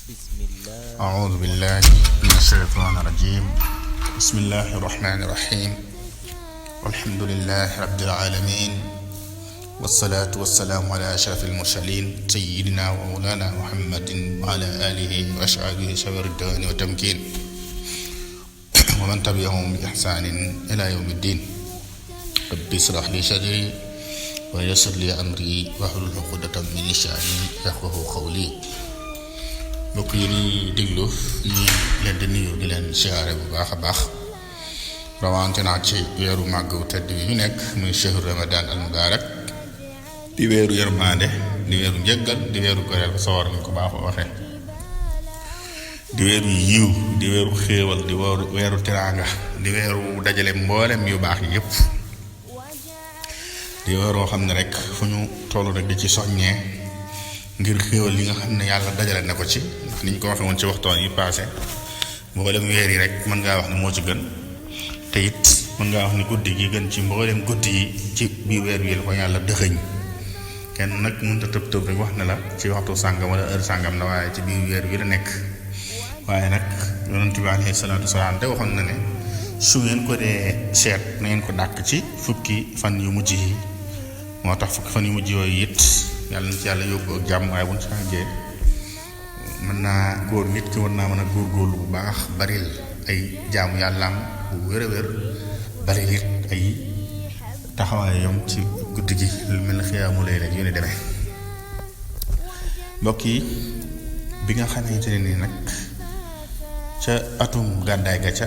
أعوذ بالله من الشيطان الرجيم. بسم الله الرحمن الرحيم. والحمد لله رب العالمين، والصلاة والسلام على أشرف المرسلين سيدنا ومولانا محمد وعلى آله وأصحابه شوي الرضوان والتمكين ومن تبعهم بإحسان إلى يوم الدين. رب اشرح لي صدري ويسر لي أمري واحلل عقدة من لساني يفقهوا قولي. mbokk yi ñuy déglu ñu leen di nuyu di leen siyaare bu baax a baax, rawante naa ci weeru màgg wu tedd bi ñu nekk muy shahru ramadan al mubarak, di weeru yërmande, di weeru njëggal, di weeru goreel sawar ñu ko baaxoo waxee, di weeru yiw, di weeru xéewal, di weeru teraanga, di weeru dajale mboolem yu baax yépp, di weeroo xam ne rek fu ñu tollu rek di ci soññee ngir xéewal li nga xam ne yàlla dajale na ko ci. ndax niñ ko waxee woon ci waxtaan yi passé, mboolem weer yi rek mën ngaa wax ne moo ci gën, te it mën ngaa wax ne guddi gi gën ci mboolem guddi yi ci biir weer wi la ko yàlla dëxëñ. kenn nag mënut a tëb tëb rek wax ne la ci waxtu sàngam wala heure sàngam la, waaye ci biir weer wi la nekk. waaye nag yonent bi alayhi salaatu wasalaam te waxoon na ne su ngeen ko dee seet na ngeen ko dàkk ci fukki fan yu mujj yi. moo tax fukki fan yu mujj yooyu it yàlla na ci yàlla yóbbu ak jàmm, waaye bu ñu changé mën naa góor nit ki war naa mën a góorgóorlu bu baax, baril ay jaamu yàllaam bu wér a wér, baril it ay taxawaayam ci guddi gi lu mel ne xiyaamu layl yu ne demee. mbokk yi bi nga xamante ne nii nag ca atum gàddaay ga ca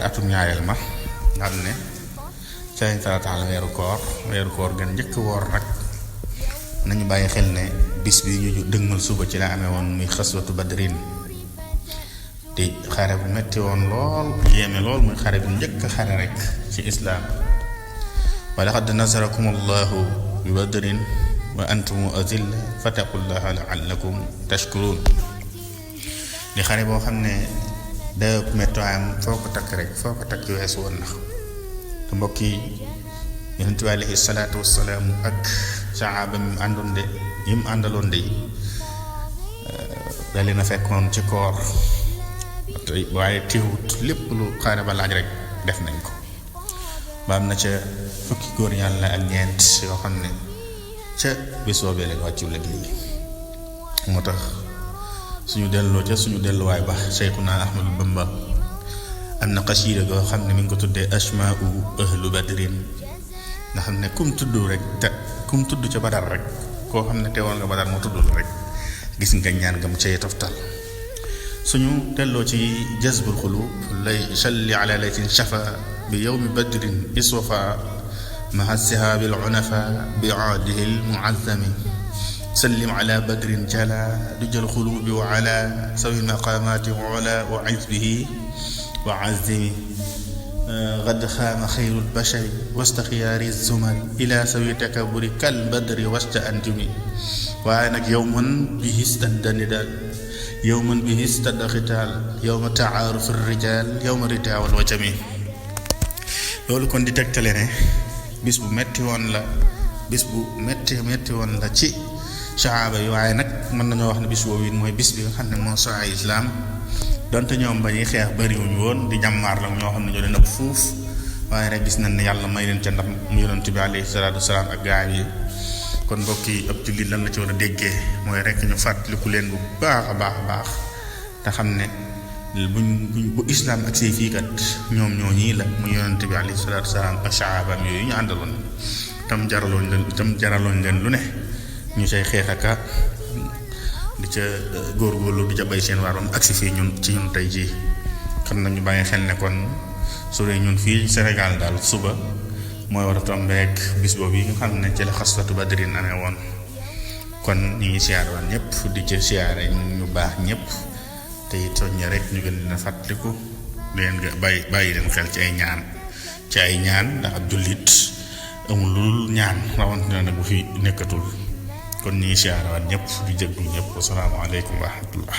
atum ñaareel ma nga xam ne ca lañ farataal weeru koor gën njëkk woor nag, nañu bàyyi xel ne bis bi ñu dëgmal suba ci la amee woon muy xaswatu badrin, di xare bu metti woon lool, yéeme lool, muy xare bu njëkk xare rek ci islaam. wa laqad nasarakum allahu bi badrin wa antum azilla fattaqullaha la'allakum tashkurun. di xare boo xam ne dayob mettoayam foo ko takk rek foo ko takk weesu woon na. te mbokk yi yonent bi alayhi salaatu wassalaam ak saxaaba mi àndaloon de da leen a fekkoon ci koor, waaye teewut lépp lu xare ba laaj rek def nañ ko. ba am na ca fukki góor yàlla ak ñeent yoo xam ne ca bés boobee lañ wàccu liggéey. moo tax suñu delluwaay ba Seyxuna Ahmadu Bamba am na xasiida goo xam ne mi ngi ko tuddee ashmaa'u ahlu badrin, nga xam ne kum tudd ca badar rek, koo xam ne teewoon nga badar mu tudd la rek, gis nga ñaan nga mu cay toftal. suñu delloo ci jazbul xuluub lay salli ala laytin shafa bi yawmi badrin iswafa maha sihaabil unafa bi aadihi l muazzami sallim ala badrin jala dujal xuluubi wa ala sawi maqaamaati ula wa izbihi wa azimi qad xaama xayrul bashari wasta xiyaari zumal ila sawi takaburi kal badri wasta anjumi. waaye nag yowman bihi stadda nidaal, yowman bihi stadda xitaal, yowma taaruf rijaal, yowma ridaawal wajami. loolu kon di tegtale ne bis bu metti woon la ci saxaaba yi. waaye nag mën nañoo wax ne bis boobu it mooy bis bi nga xam ne moo soxla islaam, donte ñoom ba ñuy xeex bariwuñu woon, di jàmmaar la ñoo xam ne ñoo leen ëpp fuuf, waaye rek gis nañ ne yàlla may leen ca ndam mu yonent bi alayhi salaatu wasalaam ak gaa yi. kon mbokk yi ab jullit lan la ci war a déggee mooy rek ñu fàttaliku leen bu baax a baax te xam ne bu islaam ak say fii kat ñoom ñoo ñii la mu yonent bi alayhi salaatu wasalaam ak saxaabaam yooyu ñu àndaloon tam jaraloon leen lu ne ñu say xeex aka di ca góorgóorlu di ca bay seen waar bam agsi fii ci ñun tey jii. kon nañu bàyyi xel ne kon su dee ñun fii Sénégal daal suba mooy war a tombeek bis boobu yi nga xam ne ci la xaswatu badrin amee woon. kon ñu ngi siyaare woon ñëpp di ca siyaare ñu baax ñëpp, te it soññe rek ñu gën leen fàttaliku leen nga bàyyi leen xel ci ay ñaan ndax ab jullit amul lu ñaan rawatina nag bu fi nekkatul. kon ñu ngi siyaare woon ñëpp di jéglu ñëpp. asalaamaaleykum wa rahmatullah.